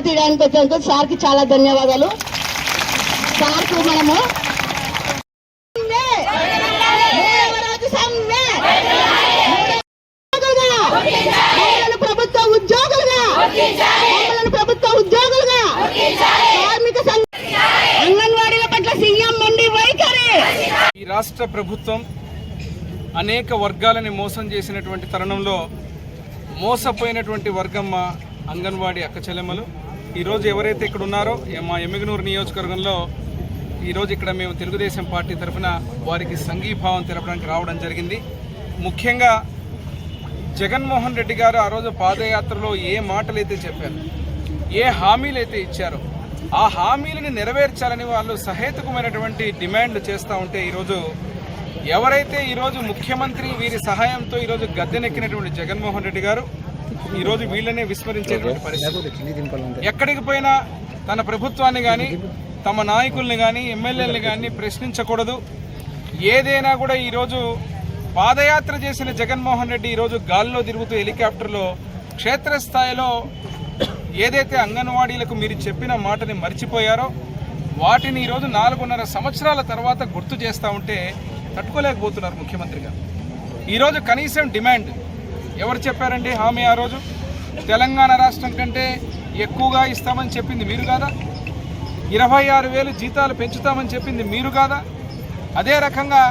దెబ్బతీయడానికి వచ్చినందుకు సార్కి చాలా ధన్యవాదాలు. సార్కు మనము ప్రభుత్వ ఉద్యోగులుగా కార్మిక అంగన్వాడీల పట్ల సీఎం మొండి వైఖరి. ఈ రాష్ట్ర ప్రభుత్వం అనేక వర్గాలని మోసం చేసినటువంటి తరుణంలో మోసపోయినటువంటి వర్గం మా అంగన్వాడీ అక్క చెల్లెమ్మలు. ఈరోజు ఎవరైతే ఇక్కడ ఉన్నారో మా ఎమ్మిగనూరు నియోజకవర్గంలో ఈరోజు ఇక్కడ మేము తెలుగుదేశం పార్టీ తరఫున వారికి సంఘీభావం తెలపడానికి రావడం జరిగింది. ముఖ్యంగా జగన్మోహన్ రెడ్డి గారు ఆ రోజు పాదయాత్రలో ఏ మాటలైతే చెప్పారు, ఏ హామీలు అయితే ఇచ్చారో ఆ హామీలను నెరవేర్చాలని వాళ్ళు సహేతుకమైనటువంటి డిమాండ్లు చేస్తూ ఉంటే ఈరోజు ఎవరైతే ఈరోజు ముఖ్యమంత్రి వీరి సహాయంతో ఈరోజు గద్దెనెక్కినటువంటి జగన్మోహన్ రెడ్డి గారు ఈరోజు వీళ్ళనే విస్మరించేటువంటి పరిస్థితి. ఎక్కడికి పోయినా తన ప్రభుత్వాన్ని కానీ తమ నాయకుల్ని కానీ ఎమ్మెల్యేలని కానీ ప్రశ్నించకూడదు. ఏదైనా కూడా ఈరోజు పాదయాత్ర చేసిన జగన్మోహన్ రెడ్డి ఈరోజు గాల్లో తిరుగుతూ హెలికాప్టర్లో క్షేత్రస్థాయిలో ఏదైతే అంగన్వాడీలకు మీరు చెప్పిన మాటని మర్చిపోయారో వాటిని ఈరోజు 4.5 సంవత్సరాల తర్వాత గుర్తు చేస్తూ ఉంటే తట్టుకోలేకపోతున్నారు ముఖ్యమంత్రిగా. ఈరోజు కనీసం డిమాండ్ ఎవరు చెప్పారండి హామీ? ఆ రోజు తెలంగాణ రాష్ట్రం కంటే ఎక్కువగా ఇస్తామని చెప్పింది మీరు కాదా? 26,000 జీతాలు పెంచుతామని చెప్పింది మీరు కాదా? అదే రకంగా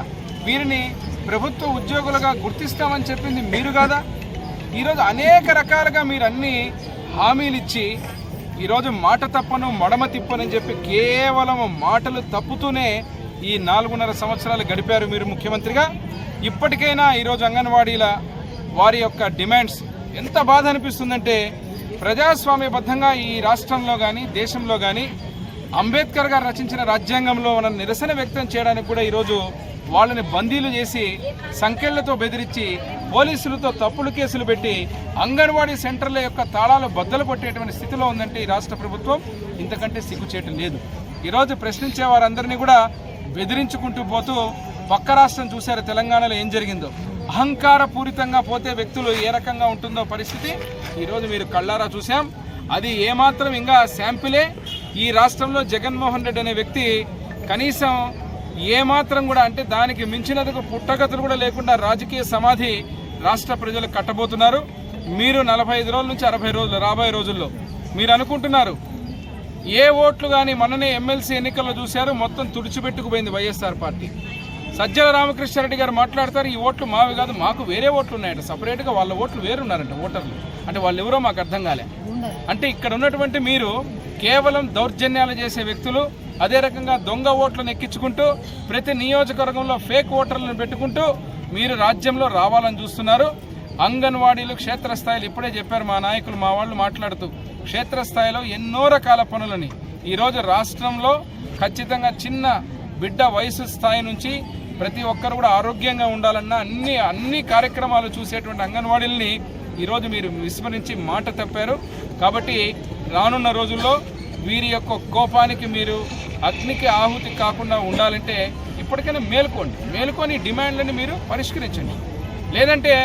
వీరిని ప్రభుత్వ ఉద్యోగులుగా గుర్తిస్తామని చెప్పింది మీరు కాదా? ఈరోజు అనేక రకాలుగా మీరు అన్ని హామీలు ఇచ్చి ఈరోజు మాట తప్పను మడమ తిప్పనని చెప్పి కేవలం మాటలు తప్పుతూనే ఈ 4.5 సంవత్సరాలు గడిపారు మీరు ముఖ్యమంత్రిగా. ఇప్పటికైనా ఈరోజు అంగన్వాడీల వారి యొక్క డిమాండ్స్ ఎంత బాధ అనిపిస్తుందంటే ప్రజాస్వామ్యబద్ధంగా ఈ రాష్ట్రంలో కానీ దేశంలో కానీ అంబేద్కర్ గారు రచించిన రాజ్యాంగంలో మనం నిరసన వ్యక్తం చేయడానికి కూడా ఈరోజు వాళ్ళని బందీలు చేసి సంకెళ్లతో బెదిరించి పోలీసులతో తప్పుడు కేసులు పెట్టి అంగన్వాడీ సెంటర్ల యొక్క తాళాలు బద్దలు కొట్టేటువంటి స్థితిలో ఉందంటే ఈ రాష్ట్ర ప్రభుత్వం ఇంతకంటే సిగ్గుచేయటం లేదు. ఈరోజు ప్రశ్నించే వారందరినీ కూడా బెదిరించుకుంటూ పోతూ పక్క రాష్ట్రం చూశారు తెలంగాణలో ఏం జరిగిందో. అహంకారపూరితంగా పోతే వ్యక్తులు ఏ రకంగా ఉంటుందో పరిస్థితి ఈరోజు మీరు కళ్ళారా చూసాం. అది ఏమాత్రం ఇంకా శాంపిలే. ఈ రాష్ట్రంలో జగన్మోహన్ రెడ్డి అనే వ్యక్తి కనీసం ఏమాత్రం కూడా అంటే దానికి మించినది పుట్టగతులు కూడా లేకుండా రాజకీయ సమాధి రాష్ట్ర ప్రజలు కట్టబోతున్నారు. మీరు 45 రోజుల నుంచి 60 రోజులు రాబోయే రోజుల్లో మీరు అనుకుంటున్నారు ఏ ఓట్లు కానీ మననే ఎమ్మెల్సీ ఎన్నికల్లో చూశారు మొత్తం తుడిచిపెట్టుకుపోయింది వైఎస్ఆర్ పార్టీ. సజ్జల రామకృష్ణారెడ్డి గారు మాట్లాడతారు ఈ ఓట్లు మావి కాదు మాకు వేరే ఓట్లు ఉన్నాయంట, సపరేట్గా వాళ్ళ ఓట్లు వేరున్నారంట ఓటర్లు. అంటే వాళ్ళు ఎవరో మాకు అర్థం కాలే. అంటే ఇక్కడ ఉన్నటువంటి మీరు కేవలం దౌర్జన్యాలు చేసే వ్యక్తులు, అదే రకంగా దొంగ ఓట్లను ఎక్కించుకుంటూ ప్రతి నియోజకవర్గంలో ఫేక్ ఓటర్లను పెట్టుకుంటూ మీరు రాజ్యంలో రావాలని చూస్తున్నారు. అంగన్వాడీలు క్షేత్రస్థాయిలో ఇప్పుడే చెప్పారు మా నాయకులు మా వాళ్ళు మాట్లాడుతూ క్షేత్రస్థాయిలో ఎన్నో రకాల పనులని ఈరోజు రాష్ట్రంలో ఖచ్చితంగా చిన్న బిడ్డ వయసు స్థాయి నుంచి ప్రతి ఒక్కరు కూడా ఆరోగ్యంగా ఉండాలన్న అన్ని కార్యక్రమాలు చూసేటువంటి అంగన్వాడీలని ఈరోజు మీరు విస్మరించి మాట తప్పారు. కాబట్టి రానున్న రోజుల్లో వీరి యొక్క కోపానికి మీరు అగ్నికి ఆహుతి కాకుండా ఉండాలంటే ఇప్పటికైనా మేలుకొని డిమాండ్లని మీరు పరిష్కరించండి. లేదంటే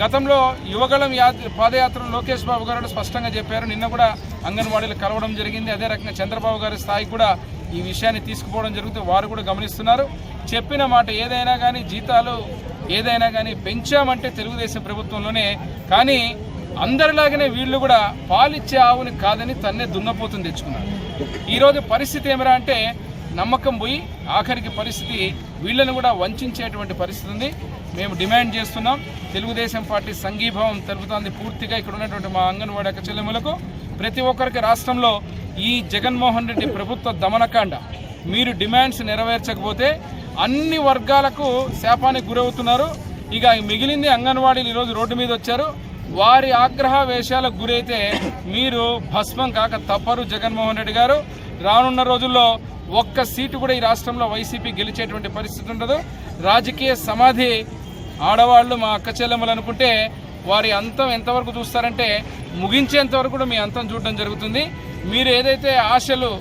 గతంలో యువగళం పాదయాత్ర లోకేష్ బాబు గారు స్పష్టంగా చెప్పారు. నిన్న కూడా అంగన్వాడీలు కలవడం జరిగింది. అదే రకంగా చంద్రబాబు గారి స్థాయి కూడా ఈ విషయాన్ని తీసుకుపోవడం జరుగుతుంది. వారు కూడా గమనిస్తున్నారు. చెప్పిన మాట ఏదైనా కానీ జీతాలు ఏదైనా కానీ పెంచామంటే తెలుగుదేశం ప్రభుత్వంలోనే. కానీ అందరిలాగానే వీళ్ళు కూడా పాలిచ్చే ఆవుని కాదని తన్నే దున్నపోతుని తెచ్చుకున్నారు. ఈరోజు పరిస్థితి ఏమిరా అంటే నమ్మకం పోయి ఆఖరికి పరిస్థితి వీళ్ళని కూడా వంచేటువంటి పరిస్థితి ఉంది. మేము డిమాండ్ చేస్తున్నాం. తెలుగుదేశం పార్టీ సంఘీభావం తెలుపుతోంది పూర్తిగా ఇక్కడ ఉన్నటువంటి మా అంగన్వాడీ అక్క చెల్లెమ్మలకు. ప్రతి ఒక్కరికి రాష్ట్రంలో ఈ జగన్మోహన్ రెడ్డి ప్రభుత్వ దమనకాండ మీరు డిమాండ్స్ నెరవేర్చకపోతే అన్ని వర్గాలకు శాపానికి గురవుతున్నారు. ఇక మిగిలింది అంగన్వాడీలు ఈరోజు రోడ్డు మీద వచ్చారు. వారి ఆగ్రహ వేషాలకు గురైతే మీరు భస్మం కాక తప్పరు. జగన్మోహన్ రెడ్డి గారు రానున్న రోజుల్లో ఒక్క సీటు కూడా ఈ రాష్ట్రంలో వైసీపీ గెలిచేటువంటి పరిస్థితి ఉండదు. రాజకీయ సమాధి ఆడవాళ్ళు మా అక్క చెల్లెమ్మలు అనుకుంటే వారి అంతం ఎంతవరకు చూస్తారంటే ముగించేంతవరకు కూడా మీ అంతం చూడడం జరుగుతుంది. మీరు ఏదైతే ఆశలు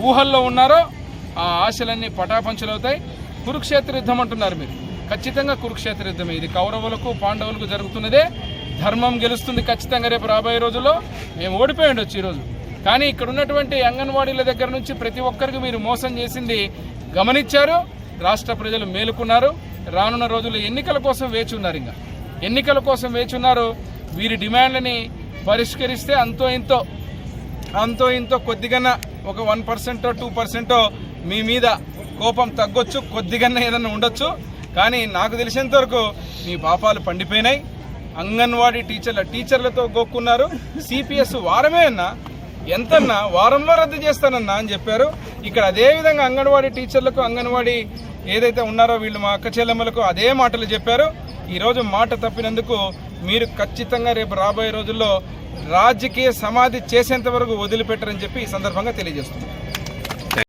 ఊహల్లో ఉన్నారో ఆ ఆశలన్నీ పటాపంచలవుతాయి. కురుక్షేత్ర యుద్ధం అంటున్నారు మీరు, ఖచ్చితంగా కురుక్షేత్ర యుద్ధమే. ఇది కౌరవులకు పాండవులకు జరుగుతున్నదే. ధర్మం గెలుస్తుంది ఖచ్చితంగా రేపు రాబోయే రోజుల్లో. మేము ఓడిపోయి ఉండొచ్చు ఈరోజు, కానీ ఇక్కడ ఉన్నటువంటి అంగన్వాడీల దగ్గర నుంచి ప్రతి ఒక్కరికి మీరు మోసం చేసింది గమనించారు. రాష్ట్ర ప్రజలు మేలుకున్నారు. రానున్న రోజుల్లో ఎన్నికల కోసం వేచి ఉన్నారు. ఇంకా ఎన్నికల కోసం వేచి ఉన్నారు. వీరి డిమాండ్లని పరిష్కరిస్తే అంతో ఇంతో కొద్దిగా ఒక 1% 2% మీ మీద కోపం తగ్గొచ్చు, కొద్దిగా ఏదన్నా ఉండొచ్చు. కానీ నాకు తెలిసినంత వరకు మీ పాపాలు పండిపోయినాయి. అంగన్వాడీ టీచర్లతో గోక్కున్నారు. సిపిఎస్ వారమే అన్నా, ఎంతన్నా వారంలో రద్దు చేస్తానన్నా అని చెప్పారు. ఇక్కడ అదేవిధంగా అంగన్వాడీ టీచర్లకు, అంగన్వాడీ ఏదైతే ఉన్నారో వీళ్ళు మా అక్క చెల్లెమ్మలకు అదే మాటలు చెప్పారు. ఈరోజు మాట తప్పినందుకు మీరు ఖచ్చితంగా రేపు రాబోయే రోజుల్లో రాజకీయ సమాధి చేసేంత వరకు వదిలిపెట్టరని చెప్పి ఈ సందర్భంగా తెలియజేస్తున్నాం.